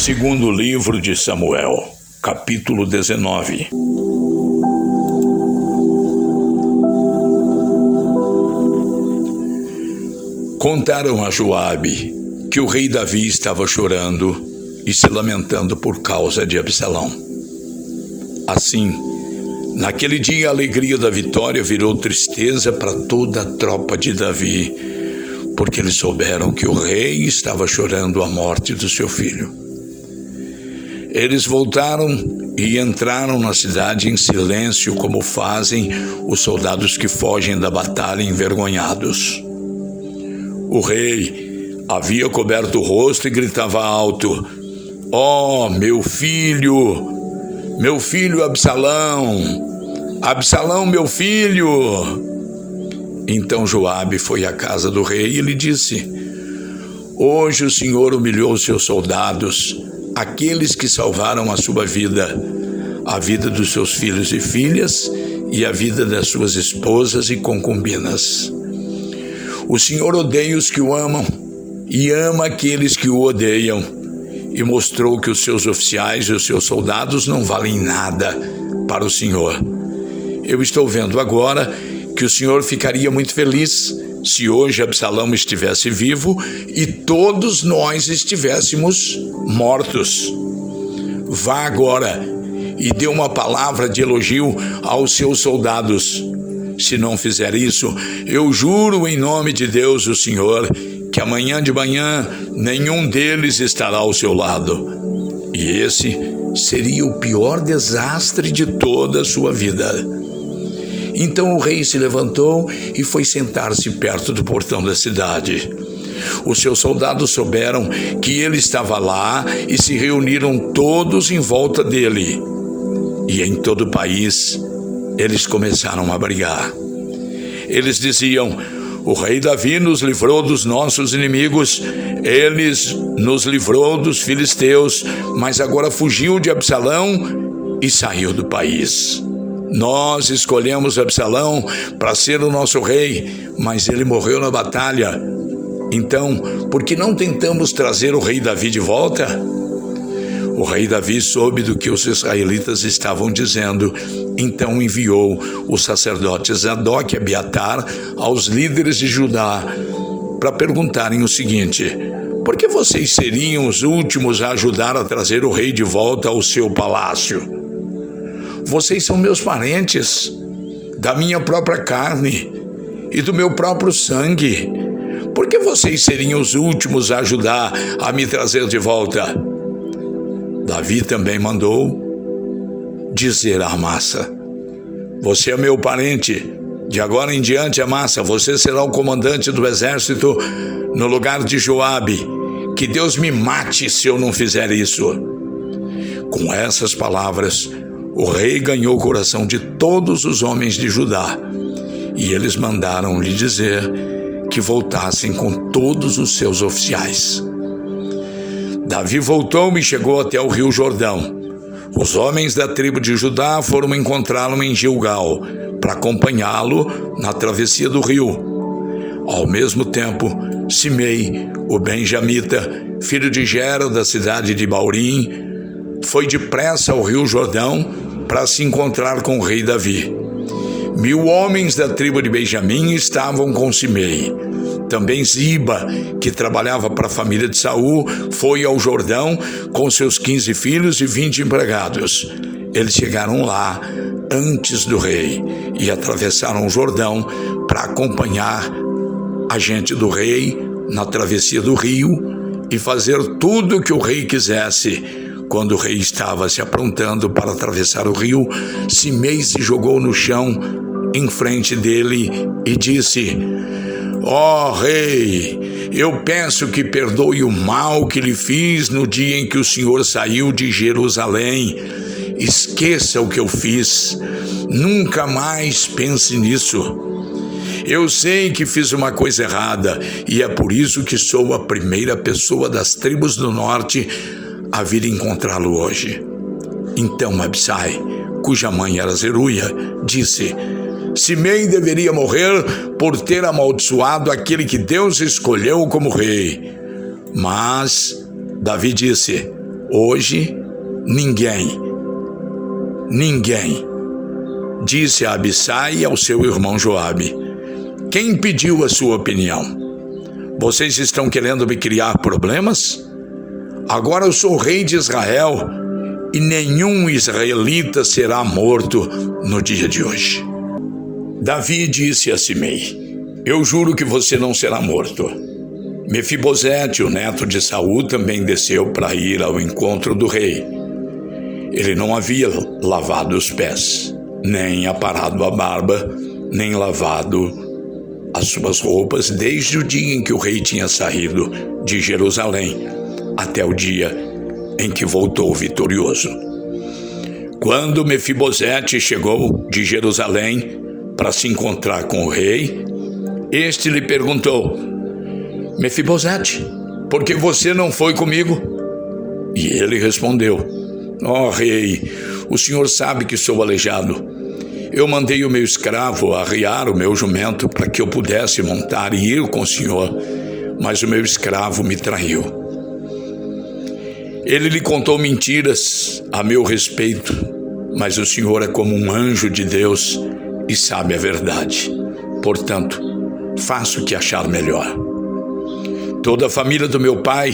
Segundo livro de Samuel, capítulo 19. Contaram a Joabe que o rei Davi estava chorando e se lamentando por causa de Absalão. Assim, naquele dia a alegria da vitória virou tristeza para toda a tropa de Davi, porque eles souberam que o rei estava chorando a morte do seu filho. Eles voltaram e entraram na cidade em silêncio, como fazem os soldados que fogem da batalha envergonhados. O rei havia coberto o rosto e gritava alto: "Ó, meu filho Absalão! Absalão, meu filho!" Então Joabe foi à casa do rei e lhe disse: "Hoje o Senhor humilhou seus soldados, aqueles que salvaram a sua vida, a vida dos seus filhos e filhas e a vida das suas esposas e concubinas. O Senhor odeia os que o amam e ama aqueles que o odeiam, e mostrou que os seus oficiais e os seus soldados não valem nada para o Senhor. Eu estou vendo agora que o Senhor ficaria muito feliz se hoje Absalão estivesse vivo e todos nós estivéssemos mortos. Vá agora e dê uma palavra de elogio aos seus soldados. Se não fizer isso, eu juro em nome de Deus, o Senhor, que amanhã de manhã nenhum deles estará ao seu lado. E esse seria o pior desastre de toda a sua vida." Então o rei se levantou e foi sentar-se perto do portão da cidade. Os seus soldados souberam que ele estava lá e se reuniram todos em volta dele. E em todo o país eles começaram a brigar. Eles diziam: "O rei Davi nos livrou dos nossos inimigos, ele nos livrou dos filisteus, mas agora fugiu de Absalão e saiu do país. Nós escolhemos Absalão para ser o nosso rei, mas ele morreu na batalha. Então, por que não tentamos trazer o rei Davi de volta?" O rei Davi soube do que os israelitas estavam dizendo, então enviou os sacerdotes Zadok e Abiatar aos líderes de Judá para perguntarem o seguinte: "Por que vocês seriam os últimos a ajudar a trazer o rei de volta ao seu palácio? Vocês são meus parentes, da minha própria carne e do meu próprio sangue. Por que vocês seriam os últimos a ajudar a me trazer de volta?" Davi também mandou dizer a Amasa: "Você é meu parente. De agora em diante, Amasa, você será o comandante do exército no lugar de Joabe. Que Deus me mate se eu não fizer isso." Com essas palavras, o rei ganhou o coração de todos os homens de Judá, e eles mandaram lhe dizer que voltassem com todos os seus oficiais. Davi voltou e chegou até o rio Jordão. Os homens da tribo de Judá foram encontrá-lo em Gilgal, para acompanhá-lo na travessia do rio. Ao mesmo tempo, Simei, o benjamita, filho de Gera, da cidade de Baurim, foi depressa ao rio Jordão para se encontrar com o rei Davi. 1000 homens da tribo de Benjamim estavam com Simei. Também Ziba, que trabalhava para a família de Saul, foi ao Jordão com seus 15 filhos e 20 empregados. Eles chegaram lá antes do rei e atravessaram o Jordão para acompanhar a gente do rei na travessia do rio e fazer tudo o que o rei quisesse. Quando o rei estava se aprontando para atravessar o rio, Simei se jogou no chão em frente dele e disse: "Ó rei, eu peço que perdoe o mal que lhe fiz no dia em que o Senhor saiu de Jerusalém. Esqueça o que eu fiz. Nunca mais pense nisso. Eu sei que fiz uma coisa errada e é por isso que sou a primeira pessoa das tribos do norte a vir encontrá-lo hoje." Então Abisai, cuja mãe era Zeruia, disse: "Simei deveria morrer por ter amaldiçoado aquele que Deus escolheu como rei." Mas Davi disse: Hoje, ninguém, disse a Abissai e ao seu irmão Joabe: quem pediu a sua opinião? Vocês estão querendo me criar problemas? Agora eu sou rei de Israel e nenhum israelita será morto no dia de hoje. Davi disse a Simei: eu juro que você não será morto. Mefibosete, o neto de Saul, também desceu para ir ao encontro do rei. Ele não havia lavado os pés, nem aparado a barba, nem lavado as suas roupas desde o dia em que o rei tinha saído de Jerusalém até o dia em que voltou vitorioso. Quando Mefibosete chegou de Jerusalém para se encontrar com o rei, este lhe perguntou: Mefibosete, por que você não foi comigo? E ele respondeu: ó rei, o senhor sabe que sou aleijado. Eu mandei o meu escravo arriar o meu jumento para que eu pudesse montar e ir com o senhor, mas o meu escravo me traiu. Ele lhe contou mentiras a meu respeito, mas o senhor é como um anjo de Deus e sabe a verdade. Portanto, faça o que achar melhor. Toda a família do meu pai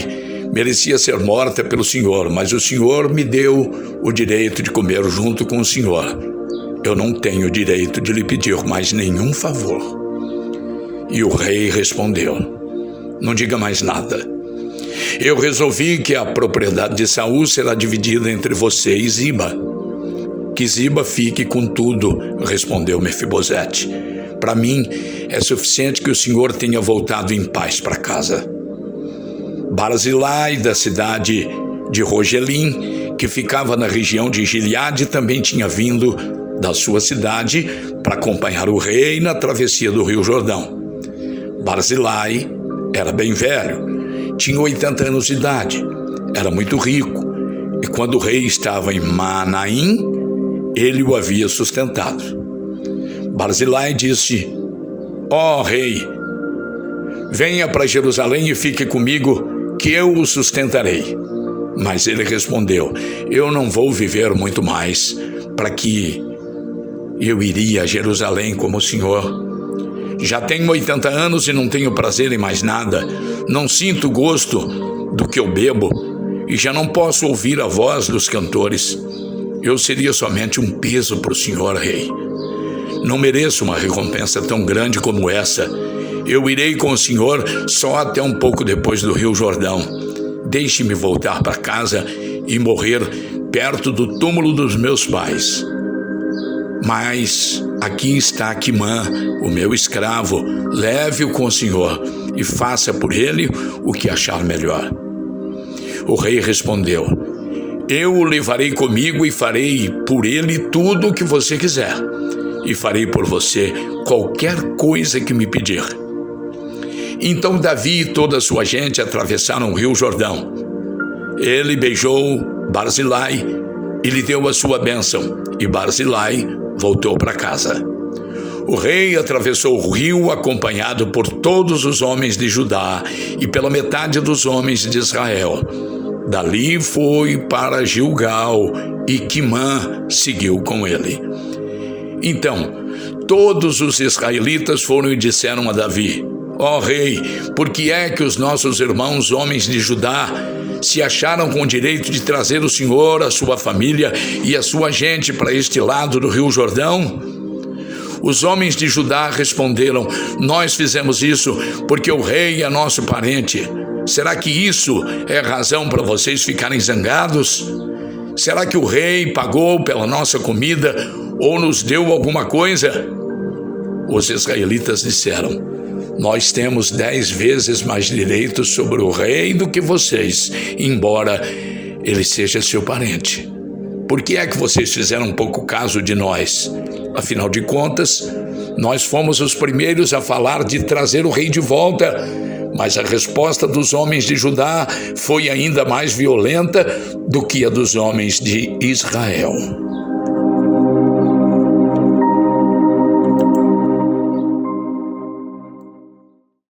merecia ser morta pelo senhor, mas o senhor me deu o direito de comer junto com o senhor. Eu não tenho o direito de lhe pedir mais nenhum favor. E o rei respondeu: não diga mais nada. Eu resolvi que a propriedade de Saul será dividida entre você e Ziba. Que Ziba fique com tudo, respondeu Mefibosete. Para mim, é suficiente que o senhor tenha voltado em paz para casa. Barzilai, da cidade de Rogelim, que ficava na região de Gileade, também tinha vindo da sua cidade para acompanhar o rei na travessia do Rio Jordão. Barzilai era bem velho, tinha 80 anos de idade, era muito rico, e quando o rei estava em Manaim, ele o havia sustentado. Barzilai disse: ó rei, venha para Jerusalém e fique comigo, que eu o sustentarei. Mas ele respondeu: eu não vou viver muito mais, para que eu iria a Jerusalém como o senhor. Já tenho 80 anos e não tenho prazer em mais nada, não sinto gosto do que eu bebo e já não posso ouvir a voz dos cantores. Eu seria somente um peso para o senhor, rei. Não mereço uma recompensa tão grande como essa. Eu irei com o senhor só até um pouco depois do Rio Jordão. Deixe-me voltar para casa e morrer perto do túmulo dos meus pais. Mas aqui está Quimã, o meu escravo. Leve-o com o senhor e faça por ele o que achar melhor. O rei respondeu: eu o levarei comigo e farei por ele tudo o que você quiser. E farei por você qualquer coisa que me pedir. Então Davi e toda a sua gente atravessaram o Rio Jordão. Ele beijou Barzilai e lhe deu a sua bênção, e Barzilai voltou para casa. O rei atravessou o rio acompanhado por todos os homens de Judá e pela metade dos homens de Israel. Dali foi para Gilgal e Quimã seguiu com ele. Então, todos os israelitas foram e disseram a Davi: ó rei, por que é que os nossos irmãos, homens de Judá, se acharam com o direito de trazer o senhor, a sua família e a sua gente para este lado do Rio Jordão? Os homens de Judá responderam: nós fizemos isso porque o rei é nosso parente. Será que isso é razão para vocês ficarem zangados? Será que o rei pagou pela nossa comida ou nos deu alguma coisa? Os israelitas disseram: nós temos 10 vezes mais direitos sobre o rei do que vocês, embora ele seja seu parente. Por que é que vocês fizeram pouco caso de nós? Afinal de contas, nós fomos os primeiros a falar de trazer o rei de volta, mas a resposta dos homens de Judá foi ainda mais violenta do que a dos homens de Israel.